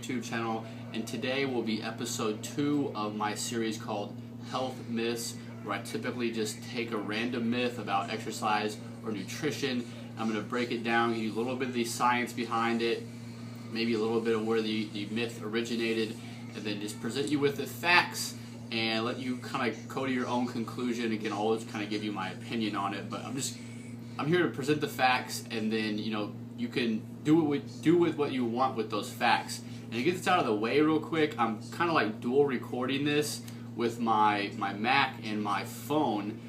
YouTube channel, and today will be episode 2 of my series called Health Myths, where I typically just take a random myth about exercise or nutrition. I'm going to break it down, give you a little bit of the science behind it, maybe a little bit of where the myth originated, and then just present you with the facts and let you kind of go to your own conclusion. Again, I'll always kind of give you my opinion on it, but I'm here to present the facts, and then you can do with what you want with those facts. And to get this out of the way real quick, I'm kind of like dual recording this with my Mac and my phone.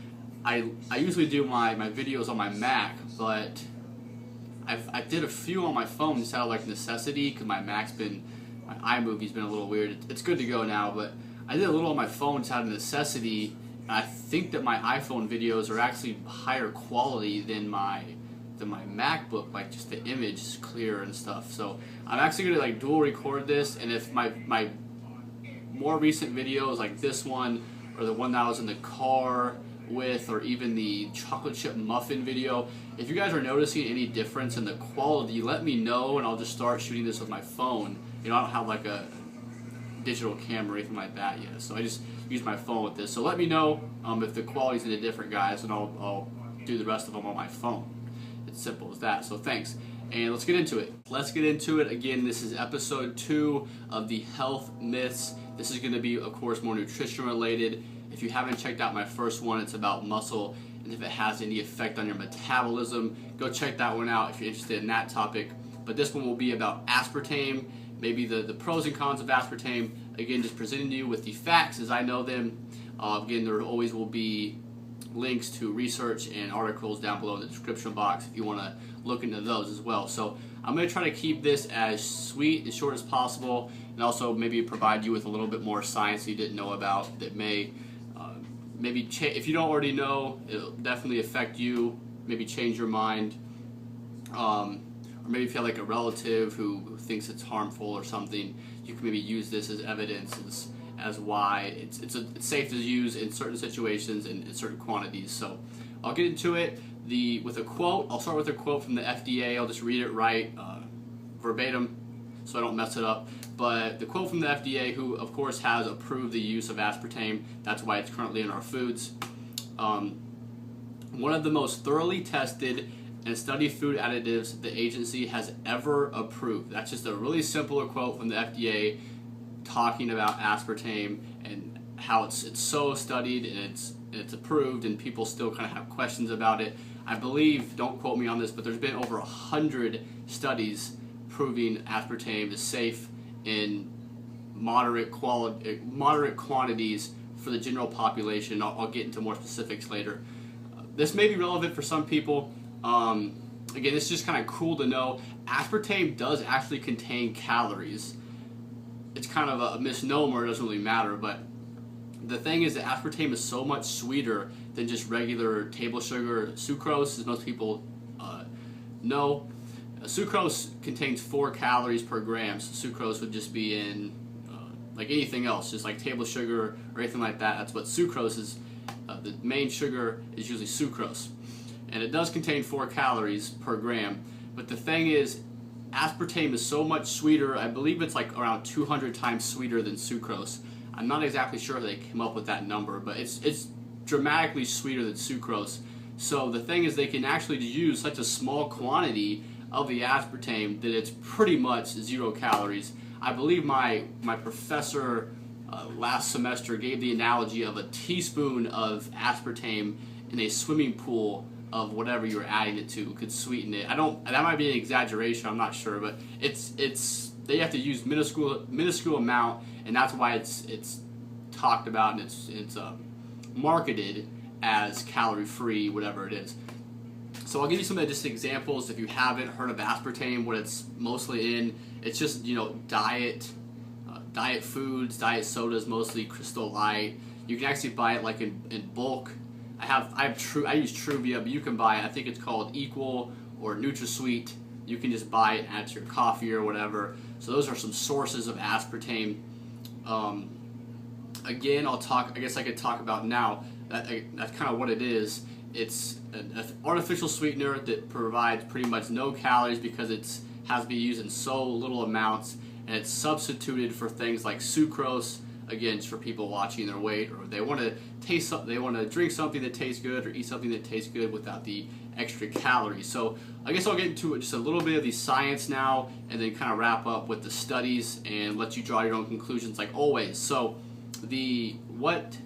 I usually do my videos on my Mac, but I did a few on my phone just out of like necessity, because my iMovie's been a little weird. It's good to go now, but I did a little on my phone just out of necessity. And I think that my iPhone videos are actually higher quality than my MacBook. Like, just the image is clearer and stuff. So I'm actually gonna like dual record this, and if my more recent videos like this one or the one that I was in the car with, or even the chocolate chip muffin video, if you guys are noticing any difference in the quality, let me know, and I'll just start shooting this with my phone. I don't have like a digital camera or anything like that yet, so I just use my phone with this. So let me know if the quality's any different, guys, and I'll do the rest of them on my phone. It's simple as that. So thanks, and let's get into it. Again, this is episode 2 of the health myths. This is going to be, of course, more nutrition related. If you haven't checked out my first one, it's about muscle and if it has any effect on your metabolism. Go check that one out if you're interested in that topic. But this one will be about aspartame, maybe the pros and cons of aspartame. Again, just presenting you with the facts as I know them. Again, there always will be links to research and articles down below in the description box if you want to look into those as well. So I'm going to try to keep this as sweet and short as possible, and also maybe provide you with a little bit more science you didn't know about that may if you don't already know, it'll definitely affect you, maybe change your mind, or maybe if you have like a relative who thinks it's harmful or something, you can maybe use this as evidence as why it's safe to use in certain situations and in certain quantities. So I'll get into it with a quote. I'll start with a quote from the FDA. I'll just read it right verbatim so I don't mess it up. But the quote from the FDA, who of course has approved the use of aspartame, that's why it's currently in our foods. One of the most thoroughly tested and studied food additives the agency has ever approved. That's just a really simple quote from the FDA talking about aspartame and how it's so studied and it's approved, and people still kind of have questions about it. I believe, don't quote me on this, but there's been over 100 studies proving aspartame is safe in moderate quantities for the general population. I'll get into more specifics later. This may be relevant for some people. Again, it's just kind of cool to know aspartame does actually contain calories. It's kind of a misnomer, it doesn't really matter, but the thing is that aspartame is so much sweeter than just regular table sugar. Sucrose, as most people know, sucrose contains 4 calories per gram. So sucrose would just be in like anything else, just like table sugar or anything like that. That's what sucrose is. The main sugar is usually sucrose, and it does contain 4 calories per gram. But the thing is, aspartame is so much sweeter. I believe it's like around 200 times sweeter than sucrose. I'm not exactly sure if they came up with that number, but it's dramatically sweeter than sucrose. So the thing is, they can actually use such a small quantity of the aspartame that it's pretty much 0 calories. I believe my professor last semester gave the analogy of a teaspoon of aspartame in a swimming pool of whatever you're adding it to could sweeten it. That might be an exaggeration, I'm not sure, but they have to use minuscule amount, and that's why it's talked about and it's marketed as calorie free, whatever it is. So I'll give you some just examples if you haven't heard of aspartame, what it's mostly in. It's just diet foods, diet sodas, mostly Crystal Light. You can actually buy it like in bulk. I use Truvia, but you can buy it. I think it's called Equal or NutraSweet. You can just buy it and add to your coffee or whatever. So those are some sources of aspartame. Again, I guess I could talk about now. That's kind of what it is. It's an artificial sweetener that provides pretty much no calories because it has to be used in so little amounts, and it's substituted for things like sucrose. Again, just for people watching their weight, or they want to taste something, they want to drink something that tastes good, or eat something that tastes good without the extra calories. So I guess I'll get into just a little bit of the science now, and then kind of wrap up with the studies and let you draw your own conclusions, like always. So what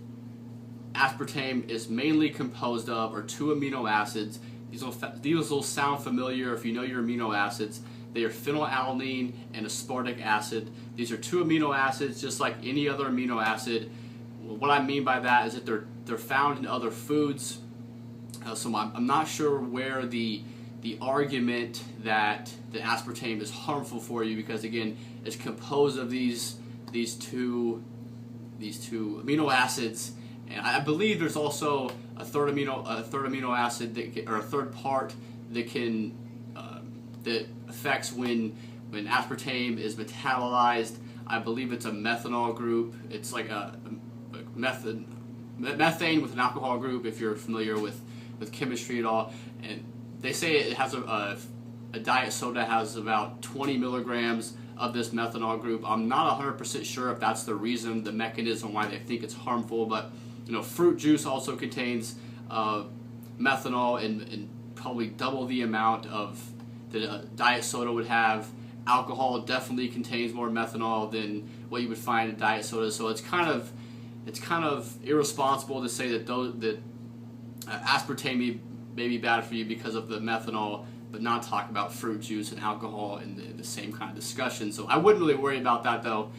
aspartame is mainly composed of are 2 amino acids. These will sound familiar if you know your amino acids. They are phenylalanine and aspartic acid. These are 2 amino acids, just like any other amino acid. What I mean by that is that they're found in other foods. So I'm not sure where the argument that the aspartame is harmful for you, because again, it's composed of these two amino acids, and I believe there's also a third amino acid or a third part that can that affects when aspartame is metabolized. I believe it's a methanol group. It's like a methane with an alcohol group, if you're familiar with chemistry at all. And they say it has a diet soda has about 20 milligrams of this methanol group. I'm not 100% sure if that's the reason, the mechanism why they think it's harmful, but fruit juice also contains methanol and probably double the amount of that a diet soda would have. Alcohol definitely contains more methanol than what you would find in diet soda. So it's kind of irresponsible to say that aspartame may be bad for you because of the methanol, but not talk about fruit juice and alcohol in the same kind of discussion. So I wouldn't really worry about that though.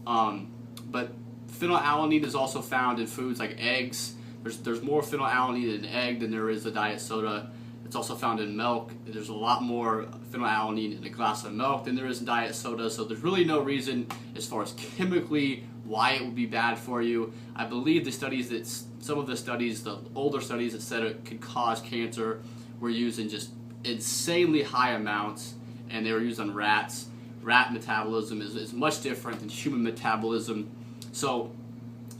But phenylalanine is also found in foods like eggs. There's more phenylalanine in an egg than there is a diet soda. It's also found in milk. There's a lot more phenylalanine in a glass of milk than there is in diet soda, so there's really no reason as far as chemically why it would be bad for you. I believe some of the studies, the older studies that said it could cause cancer, were used in just insanely high amounts, and they were used on rats. Rat metabolism is much different than human metabolism. So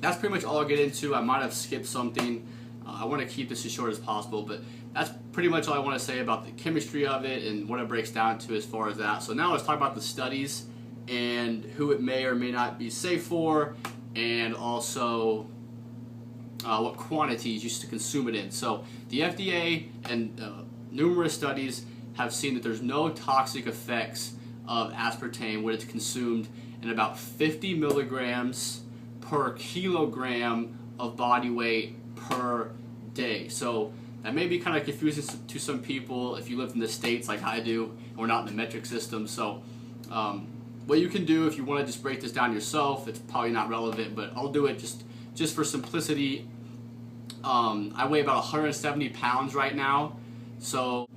that's pretty much all I'll get into. I might have skipped something. I want to keep this as short as possible, but that's pretty much all I want to say about the chemistry of it and what it breaks down to as far as that. So now let's talk about the studies and who it may or may not be safe for, and also what quantities you should consume it in. So the FDA and numerous studies have seen that there's no toxic effects of aspartame when it's consumed in about 50 milligrams per kilogram of body weight per day. So that may be kind of confusing to some people if you live in the States like I do, and we're not in the metric system. So what you can do if you want to just break this down yourself, it's probably not relevant, but I'll do it just for simplicity. I weigh about 170 pounds right now. So,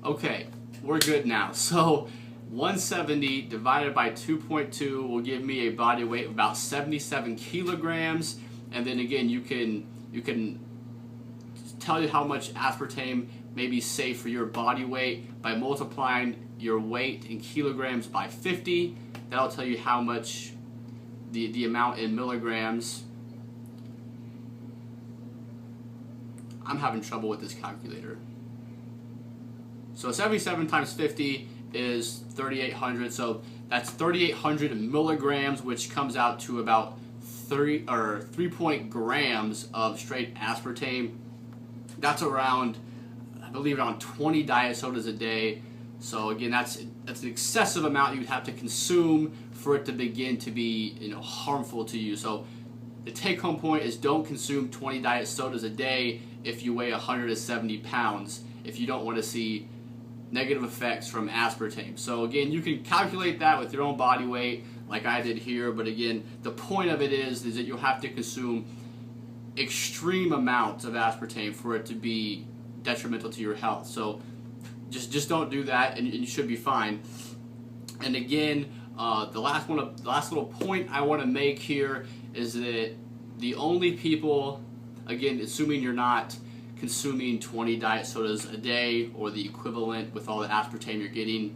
okay, we're good now. So 170 divided by 2.2 will give me a body weight of about 77 kilograms. And then again, you can tell you how much aspartame may be safe for your body weight by multiplying your weight in kilograms by 50. That'll tell you how much the amount in milligrams. I'm having trouble with this calculator. So 77 times 50 is 3,800. So that's 3,800 milligrams, which comes out to about 3 grams of straight aspartame. That's around, I believe, around 20 diet sodas a day. So again, that's an excessive amount you'd have to consume for it to begin to be harmful to you. So the take-home point is don't consume 20 diet sodas a day if you weigh 170 pounds, if you don't want to see negative effects from aspartame. So again, you can calculate that with your own body weight like I did here, but again, the point of it is that you'll have to consume extreme amounts of aspartame for it to be detrimental to your health. So just don't do that, and you should be fine. And again, the last little point I want to make here is that the only people, again, assuming you're not consuming 20 diet sodas a day or the equivalent with all the aspartame you're getting,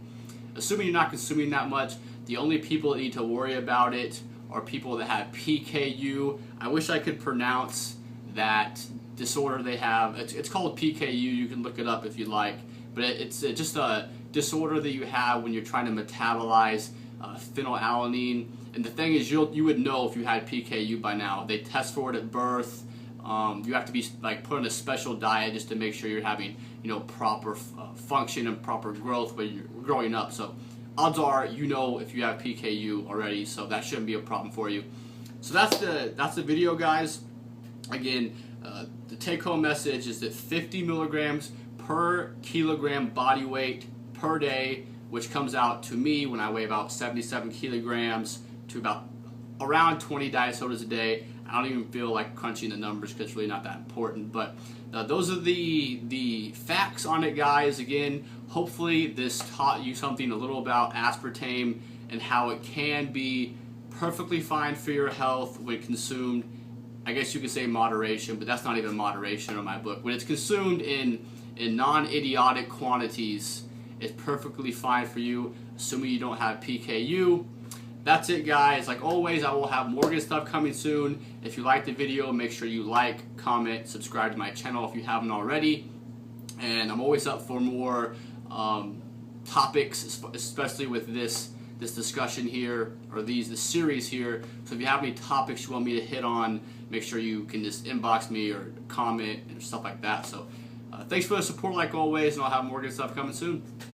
assuming you're not consuming that much, the only people that need to worry about it are people that have PKU. I wish I could pronounce that disorder they have. It's called PKU. You can look it up if you like. But it's just a disorder that you have when you're trying to metabolize phenylalanine. And the thing is, you would know if you had PKU by now. They test for it at birth. You have to be like put on a special diet just to make sure you're having proper function and proper growth when you're growing up. So odds are you know if you have PKU already, so that shouldn't be a problem for you. So that's the video, guys. Again, the take-home message is that 50 milligrams per kilogram body weight per day, which comes out to me when I weigh about 77 kilograms to about around 20 diet sodas a day. I don't even feel like crunching the numbers because it's really not that important. But those are the facts on it, guys. Again, hopefully this taught you something a little about aspartame and how it can be perfectly fine for your health when consumed. I guess you could say moderation, but that's not even moderation in my book. When it's consumed in non-idiotic quantities, it's perfectly fine for you, assuming you don't have PKU. That's it, guys. Like always, I will have more good stuff coming soon. If you liked the video, make sure you like, comment, subscribe to my channel if you haven't already. And I'm always up for more topics, especially with this discussion here, or this series here. So if you have any topics you want me to hit on, make sure you can just inbox me or comment and stuff like that. So thanks for the support like always, and I'll have more good stuff coming soon.